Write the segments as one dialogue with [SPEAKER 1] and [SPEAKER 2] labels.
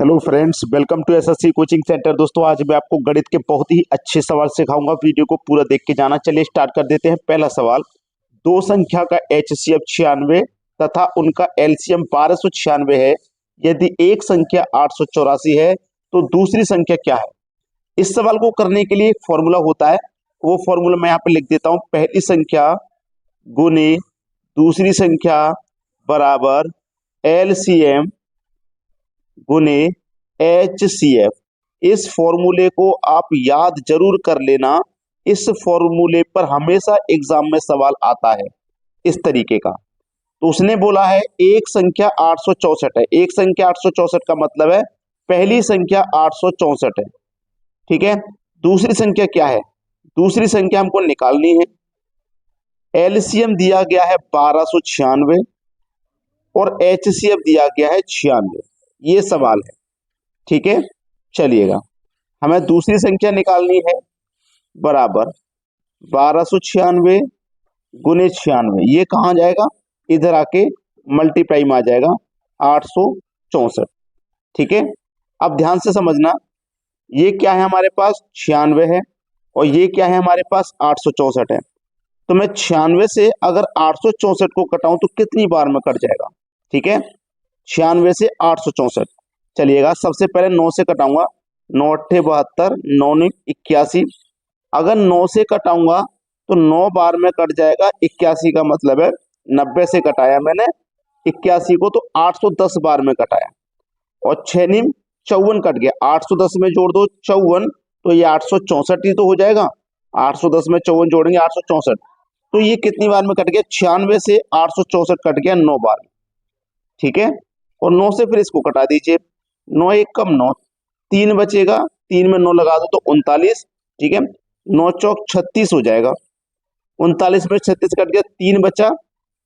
[SPEAKER 1] Hello friends, welcome to SSC coaching centre. दोस्तों, आज मैं आपको गणित के बहुत ही अच्छे सवाल सिखाऊंगा। वीडियो को पूरा देख के जाना। चलिए स्टार्ट कर देते हैं। पहला सवाल, दो संख्या का एचसीएफ 96 तथा उनका एलसीएम 1296 है। यदि एक संख्या 884 है तो दूसरी संख्या क्या है? इस सवाल को करने के लिए एक फॉर्मूला होता है, वो फॉर्मूला मैं यहाँ पे लिख देता हूँ। पहली संख्या गुने दूसरी संख्या बराबर एलसीएम गुने एचसीएफ। इस फॉर्मूले को आप याद जरूर कर लेना। इस फॉर्मूले पर हमेशा एग्जाम में सवाल आता है इस तरीके का। तो उसने बोला है एक संख्या 864 है। एक संख्या 864 का मतलब है पहली संख्या 864 है, ठीक है। दूसरी संख्या क्या है? दूसरी संख्या हमको निकालनी है। एलसीएम दिया गया है 1296 और एचसीएफ दिया गया है 96। ये सवाल है, ठीक है। चलिएगा, हमें दूसरी संख्या निकालनी है बराबर 1296 गुने 96। ये कहाँ जाएगा? इधर आके मल्टीप्लाई में आ जाएगा 864, ठीक है। अब ध्यान से समझना, ये क्या है हमारे पास? 96 है और ये क्या है हमारे पास? 864 है। तो मैं 96 से अगर 864 को कटाऊं तो कितनी बार में कट जाएगा? ठीक है, 96 से 864। चलिएगा, सबसे पहले 9 से कटाऊंगा। 9 अट्ठे 72, 9 ने 81। अगर 9 से कटाऊंगा तो 9 बार में कट जाएगा 81 का मतलब है 90 से कटाया मैंने 81 को तो 810 बार में कटाया। और 6 निम 54 कट गया। 810 में जोड़ दो 54 तो ये 864 ही तो हो जाएगा। 810 में 54 जोड़ेंगे 864। तो ये कितनी बार में कट गया? 96 से 864 कट गया 9 बार में, ठीक है। और 9 से फिर इसको कटा दीजिए। 9 एक कम 9, 3 बचेगा। 3 में 9 लगा दो तो 39, ठीक है। 9 चौक 36 हो जाएगा। 39 में 36 कट गया, 3 बचा।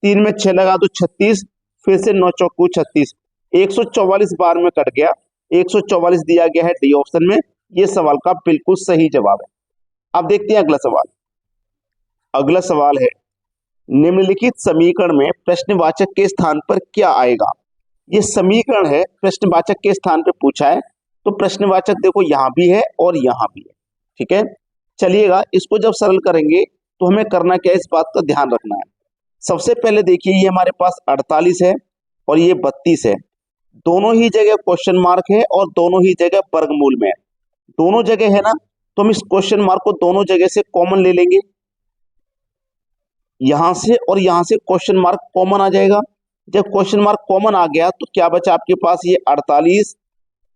[SPEAKER 1] 3 में 6 लगा दो 36, फिर से 9 चौक को 36, 144 बार में कट गया। 144 दिया गया है डी ऑप्शन में। ये सवाल का बिल्कुल सही जवाब है। अब देखते हैं अगला सवाल। अगला सवाल है, निम्नलिखित समीकरण में प्रश्नवाचक के स्थान पर क्या आएगा? ये समीकरण है, प्रश्नवाचक के स्थान पर पूछा है। तो प्रश्नवाचक देखो यहां भी है और यहां भी है, ठीक है। चलिएगा, इसको जब सरल करेंगे तो हमें करना क्या है, इस बात का ध्यान रखना है। सबसे पहले देखिए, ये हमारे पास 48 है और ये 32 है। दोनों ही जगह क्वेश्चन मार्क है और दोनों ही जगह वर्गमूल में है। दोनों जगह है ना, तो हम इस क्वेश्चन मार्क को दोनों जगह से कॉमन ले लेंगे। यहां से और यहां से क्वेश्चन मार्क कॉमन आ जाएगा। जब क्वेश्चन मार्क कॉमन आ गया तो क्या बचा आपके पास? ये 48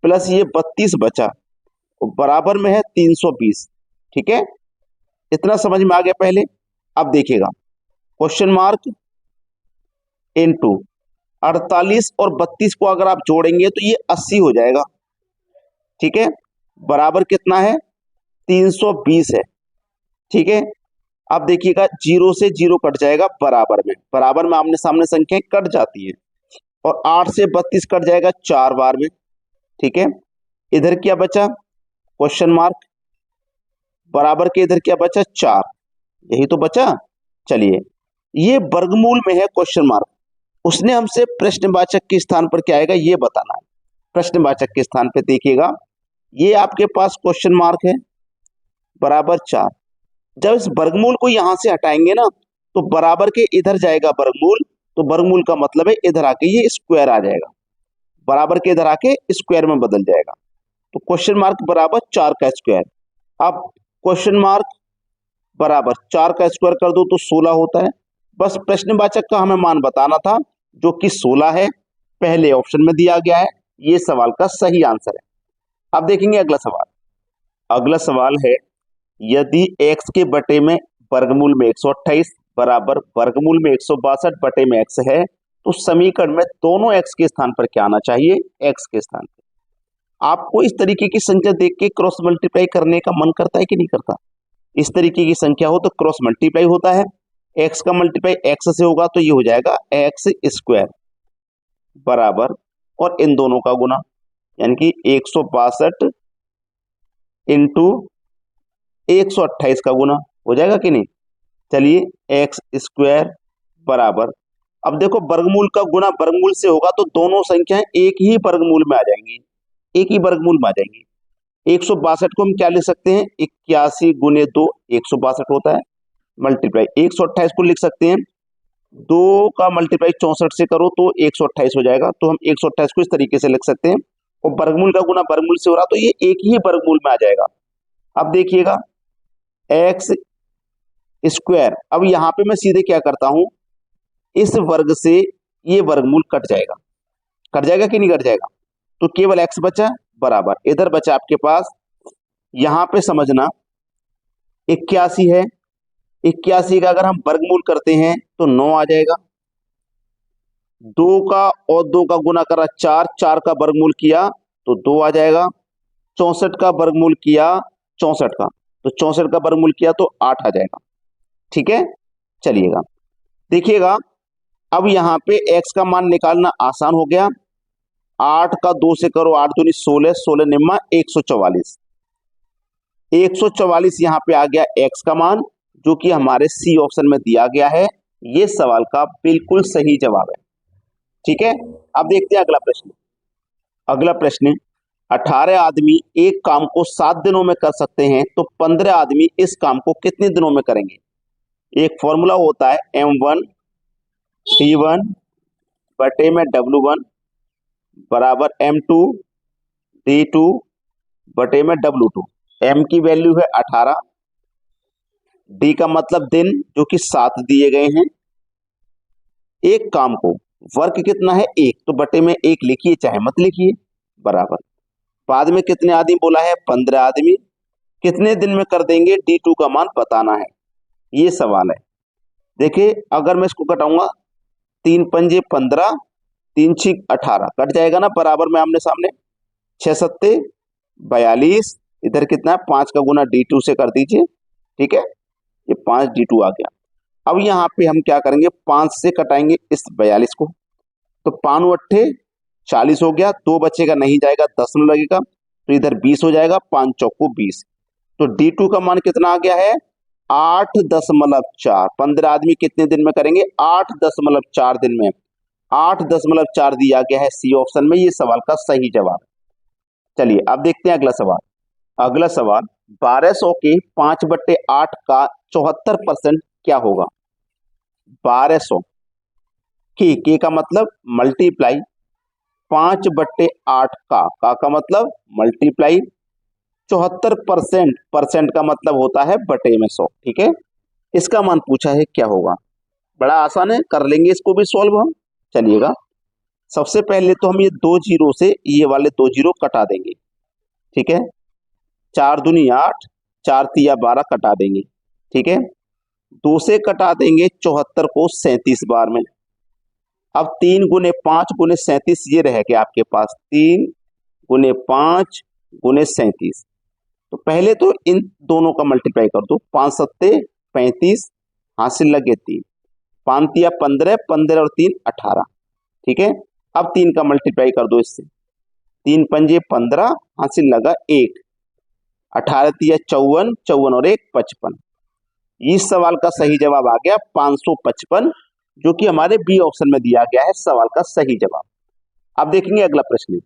[SPEAKER 1] प्लस ये 32 बचा, बराबर में है 320, ठीक है। इतना समझ में आ गया पहले। अब देखिएगा, क्वेश्चन मार्क इनटू 48 और 32 को अगर आप जोड़ेंगे तो ये 80 हो जाएगा, ठीक है। बराबर कितना है? 320 है, ठीक है। अब देखिएगा, 0 से 0 कट जाएगा बराबर में। बराबर में आमने सामने संख्याएं कट जाती है। और 8 से 32 कट जाएगा 4 बार में, ठीक है। इधर क्या बचा? Question mark. बराबर के इधर क्या बचा? 4। यही तो बचा। चलिए, ये वर्गमूल में है क्वेश्चन मार्क। उसने हमसे प्रश्नवाचक के स्थान पर क्या आएगा ये बताना है। प्रश्नवाचक के स्थान पर देखिएगा, ये आपके पास क्वेश्चन मार्क है बराबर 4। जब इस वर्गमूल को यहां से हटाएंगे ना तो बराबर के इधर जाएगा वर्गमूल। तो वर्गमूल का मतलब है इधर आके ये स्क्वायर आ जाएगा। बराबर के इधर आके स्क्वायर में बदल जाएगा। तो क्वेश्चन मार्क बराबर 4 का स्क्वायर। अब क्वेश्चन मार्क बराबर 4 का स्क्वायर कर दो तो 16 होता है। बस प्रश्नवाचक का हमें मान बताना था जो कि 16 है, पहले ऑप्शन में दिया गया है। ये सवाल का सही आंसर है। अब देखेंगे अगला सवाल। अगला सवाल है, यदि x के बटे में वर्गमूल में 128 बराबर वर्गमूल में 162 बटे में x है तो समीकरण में दोनों x के स्थान पर क्या आना चाहिए? x के स्थान पर। आपको इस तरीके की संख्या देख के क्रॉस मल्टीप्लाई करने का मन करता है कि नहीं करता? इस तरीके की संख्या हो तो क्रॉस मल्टीप्लाई होता है। x का मल्टीप्लाई x से होगा तो ये हो जाएगा x स्क्वायर बराबर और इन दोनों का गुना, यानी कि 162 इंटू 128 का गुना हो जाएगा कि नहीं? चलिए, एक्स स्क्वायर बराबर, अब देखो वर्गमूल का गुना वर्गमूल से होगा तो दोनों संख्याएं एक ही वर्गमूल में आ जाएंगी। एक ही वर्गमूल में आ जाएंगे। 162 को हम क्या लिख सकते हैं, 81 गुने 2 162 होता है, मल्टीप्लाई 128 को लिख सकते हैं, 2 का मल्टीप्लाई 64 से करो तो 128 हो जाएगा। तो हम 128 को इस तरीके से लिख सकते हैं, और वर्गमूल का गुना वर्गमूल से हो रहा तो ये एक ही वर्गमूल में आ जाएगा। अब देखिएगा एक्स स्क्वायर, अब यहां पे मैं सीधे क्या करता हूं, इस वर्ग से ये वर्गमूल कट जाएगा, कट जाएगा कि नहीं कट जाएगा, तो केवल एक्स बचा बराबर, इधर बचा आपके पास, यहां पे समझना 81 है, 81 का अगर हम वर्गमूल करते हैं तो 9 आ जाएगा, 2 का और 2 का गुना करा 4, 4 का वर्गमूल किया तो 2 आ जाएगा, 64 का वर्गमूल किया 64 का, तो 64 का वर्गमूल किया तो 8 आ जाएगा। ठीक है, चलिएगा देखिएगा, अब यहाँ पे x का मान निकालना आसान हो गया, 8 का 2 से करो 8 दूनी 16, 16 निम्मा 144, 144 यहाँ पे आ गया x का मान, जो कि हमारे सी ऑप्शन में दिया गया है। ये सवाल का बिल्कुल सही जवाब है। ठीक है, अब देखते हैं अगला प्रश्न। अगला प्रश्न, 18 आदमी एक काम को 7 दिनों में कर सकते हैं, तो 15 आदमी इस काम को कितने दिनों में करेंगे। एक फॉर्मूला होता है M1 D1 बटे में W1 बराबर M2 D2 बटे में W2। M की वैल्यू है 18, D का मतलब दिन जो कि 7 दिए गए हैं, एक काम को वर्क कितना है 1, तो बटे में 1 लिखिए चाहे मत लिखिए, बराबर बाद में कितने आदमी बोला है 15 आदमी, कितने दिन में कर देंगे, D2 का मान बताना है, ये सवाल है। देखिए अगर मैं इसको कटाऊंगा 3 पंजे 15, 3 6 18 कट जाएगा ना, बराबर में आमने सामने, 6 सत्ते 42, इधर कितना है 5 का गुना D2 से कर दीजिए। ठीक है, ये 5 D2 आ गया। अब यहाँ पे हम क्या करेंगे, 5 से कटाएंगे इस 42 को, तो 5 अट्ठे 40 हो गया, 2 बचेगा नहीं जाएगा, 10 में लगेगा, तो इधर 20 हो जाएगा, 5 चौको 20, तो D2 का मान कितना आ गया है 8.4। 15 आदमी कितने दिन में करेंगे, 8.4 दिन में, 8.4 दिया गया है सी ऑप्शन में, ये सवाल का सही जवाब। चलिए अब देखते हैं अगला सवाल। अगला सवाल, 1200 के 5/8 का 74% क्या होगा। 1200 के का मतलब मल्टीप्लाई 5/8 का मतलब मल्टीप्लाई 74%, परसेंट का मतलब होता है बटे में 100। ठीक है, इसका मान पूछा है क्या होगा, बड़ा आसान है, कर लेंगे इसको भी सॉल्व हम। चलिएगा सबसे पहले तो हम ये 2 जीरो से ये वाले 2 जीरो कटा देंगे। ठीक है, 4 दूनी 8, 4 तिया 12 कटा देंगे। ठीक है, 2 से कटा देंगे 74 को 37 बार में। अब 3 गुने 5 गुने 37 ये रह गया आपके पास, 3 गुने 5 गुने 37, तो पहले तो इन दोनों का मल्टीप्लाई कर दो, 5 सत्ते 35, हासिल लगे 3, 5 तिया 15, 15 और 3 18। ठीक है, अब 3 का मल्टीप्लाई कर दो इससे, 3 पंजे 15, हासिल लगा 1, 18 तिया 54, 54 और 1 55। इस सवाल का सही जवाब आ गया 555, जो कि हमारे बी ऑप्शन में दिया गया है सवाल का सही जवाब। अब देखेंगे अगला प्रश्न।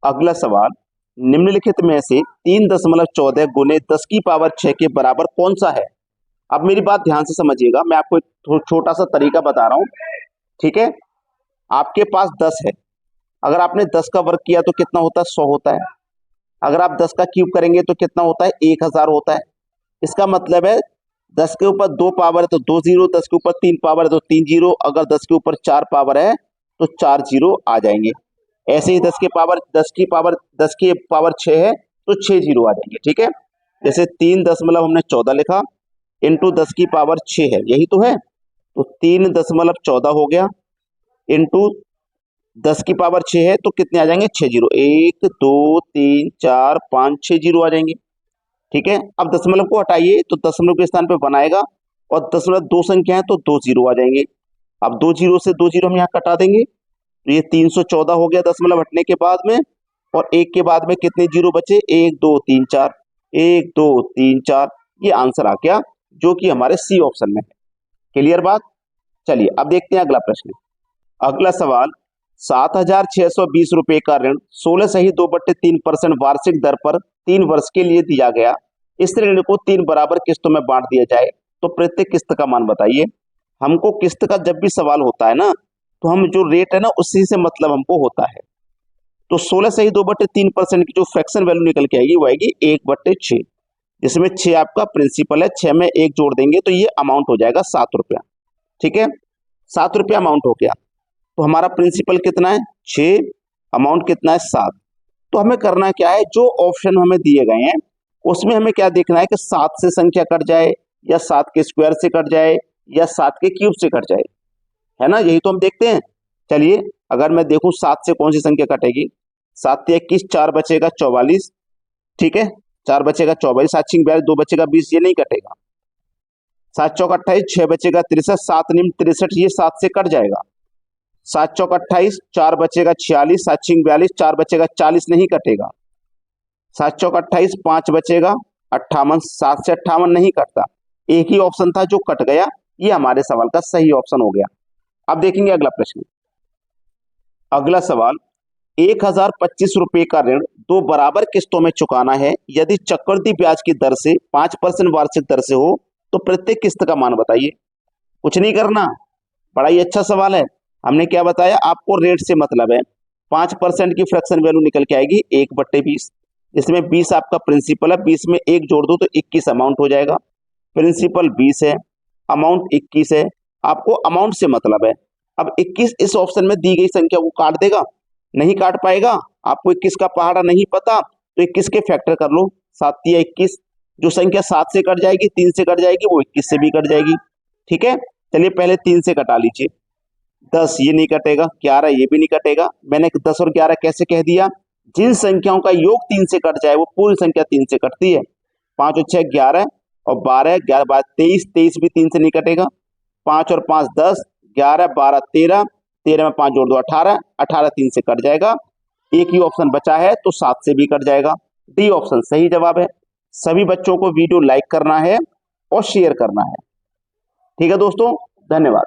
[SPEAKER 1] अगला सवाल, निम्नलिखित में से 3.14 गुने 10 की पावर 6 के बराबर कौन सा है। अब मेरी बात ध्यान से समझिएगा, मैं आपको एक छोटा सा तरीका बता रहा हूं। ठीक है, आपके पास 10 है, अगर आपने 10 का वर्ग किया तो कितना होता है 100 होता है, अगर आप 10 का क्यूब करेंगे तो कितना होता है 1000 होता है। इसका मतलब है 10 के ऊपर 2 पावर है तो 2 जीरो, 10 के ऊपर 3 पावर है तो 3 जीरो, अगर 10 के ऊपर 4 पावर है तो 4 जीरो आ जाएंगे। ऐसे ही 10 की पावर 6 है तो 6 जीरो आ जाएंगे। ठीक है, जैसे 3.14 लिखा, इंटू 10 की पावर 6 है, यही तो है, तो 3.14 हो गया, इंटू 10 की पावर 6 है तो कितने आ जाएंगे 6 जीरो, 1 2 3 4 5 6 जीरो आ जाएंगे। ठीक है, अब दशमलव को हटाइए तो दशमलव के स्थान पे बनाएगा, और दशमलव 2 संख्या है तो 2 जीरो आ जाएंगे। अब 2 जीरो से 2 जीरो हम यहाँ कटा देंगे, तो ये 314 हो गया दशमलव हटने के बाद में, और 1 के बाद में कितने जीरो बचे, 1 2 3 4, 1 2 3 4, ये आंसर आ गया जो कि हमारे सी ऑप्शन में है। क्लियर बात। चलिए अब देखते हैं अगला प्रश्न। अगला सवाल, 7,620 रुपए का ऋण 16 2/3% वार्षिक दर पर 3 वर्ष के लिए दिया गया। इस ऋण को 3 बराबर किस्तों में बांट दिया जाए तो प्रत्येक किस्त का मान बताइए। हमको किस्त का जब भी सवाल होता है ना, तो हम जो रेट है ना उसी से मतलब हमको होता है। तो 16 2/3% की जो फ्रैक्शन वैल्यू निकल के आएगी वो आएगी 1/6, जिसमें 6 आपका प्रिंसिपल है, 6 में 1 जोड़ देंगे तो ये अमाउंट हो जाएगा 7 रुपया। ठीक है, 7 रुपया अमाउंट हो गया। तो हमारा प्रिंसिपल कितना है 6, अमाउंट कितना है 7। तो हमें करना क्या है, जो ऑप्शन हमें दिए गए हैं उसमें हमें क्या देखना है कि 7 से संख्या कट जाए या 7 के स्क्वायर से कट जाए या 7 के क्यूब से कट जाए, है ना, यही तो हम देखते हैं। चलिए अगर मैं देखूं 7 से कौन सी संख्या कटेगी, 7 से 21, 4 बचेगा 44, ठीक है, 4 बचेगा 44, 7 छिंग 42, 2 बचेगा 20, ये नहीं कटेगा। 7 चौक 28, 6 बचेगा 63, 7 निम 63, ये 7 से कट जाएगा। 7 चौक 28, 4 बचेगा 46, 7 छिंग 42, 4 बचेगा 40, नहीं कटेगा। 7 चौक 28, 5 बचेगा 58, 7 से 58 नहीं कटता। एक ही ऑप्शन था जो कट गया, ये हमारे सवाल का सही ऑप्शन हो गया। अब देखेंगे अगला प्रश्न। अगला सवाल, 1,025 रुपए का ऋण 2 बराबर किस्तों में चुकाना है। यदि चक्रवृद्धि ब्याज की दर से 5% वार्षिक दर से हो तो प्रत्येक किस्त का मान बताइए। कुछ नहीं करना, बड़ा ही अच्छा सवाल है। हमने क्या बताया, आपको रेट से मतलब है। 5% की फ्रैक्शन वैल्यू निकल के आएगी 1/20, इसमें 20 आपका प्रिंसिपल है, 20 में 1 जोड़ दो तो 21 अमाउंट हो जाएगा। प्रिंसिपल 20 है, अमाउंट 21 है, आपको अमाउंट से मतलब है। अब 21 इस ऑप्शन में दी गई संख्या को काट देगा, नहीं काट पाएगा। आपको 21 का पहाड़ा नहीं पता तो 21 के फैक्टर कर लो, 7 या 21। जो संख्या 7 से कट जाएगी, 3 से कट जाएगी, वो 21 से भी कट जाएगी। ठीक है, चलिए पहले 3 से कटा लीजिए। 10 ये नहीं कटेगा, 11 ये भी नहीं कटेगा। मैंने 10 और 11 कैसे कह दिया, जिन संख्याओं का योग 3 से कट जाए वो पूरी संख्या 3 से कटती है। 5 और 6 11 और 12, 11 12 23, 23 भी 3 से नहीं कटेगा। 5 और 5 10, 11 12 13, 13 में 5 जोड़ दो 18, 18 3 से कट जाएगा। एक ही ऑप्शन बचा है तो 7 से भी कट जाएगा। डी ऑप्शन सही जवाब है। सभी बच्चों को वीडियो लाइक करना है और शेयर करना है। ठीक है दोस्तों, धन्यवाद।